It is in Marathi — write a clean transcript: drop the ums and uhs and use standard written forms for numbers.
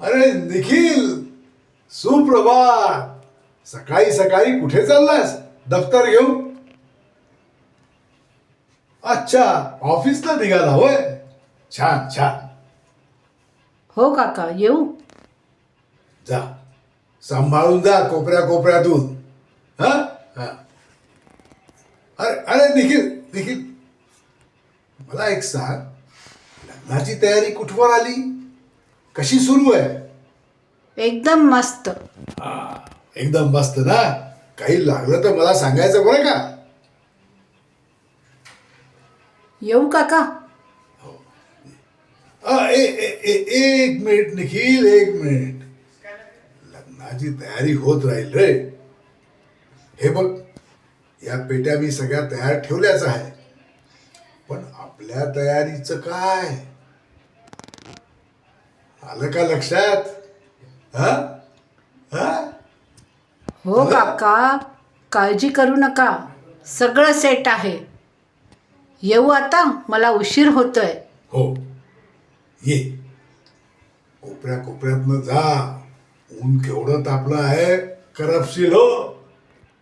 अरे निखिल, सुप्रभात. सकाळी सकाळी कुठे चाललास दफ्तर घेऊन? अच्छा, ऑफिसला निघाला होय. छान छान. हो काका, येऊ? जा, सांभाळून जा कोपऱ्या कोपऱ्यातून. हा हा. अरे अरे निखिल निखिल, मला एक सांग, लग्नाची तयारी कुठवर आली? कशी सुरू आहे? एकदम मस्त. एकदम मस्त ना. काही लागलं तर मला सांगायचं बरं का. येऊ काका? एक मिनिट निखिल, एक मिनिट. लग्नाची तयारी होत राहील रे. हे बघ, या पेट्या मी सगळ्या तयार ठेवल्याच आहे, पण आपल्या तयारीचं काय? आलं का लक्षात? हा हा. हो काका, काळजी करू नका, सगळं सेट आहे. येऊ आता, मला उशीर होतोय. हो, ये. कोपऱ्या कोपऱ्यातनं जा. ऊन केवढं तापलं आहे, करपशील हो.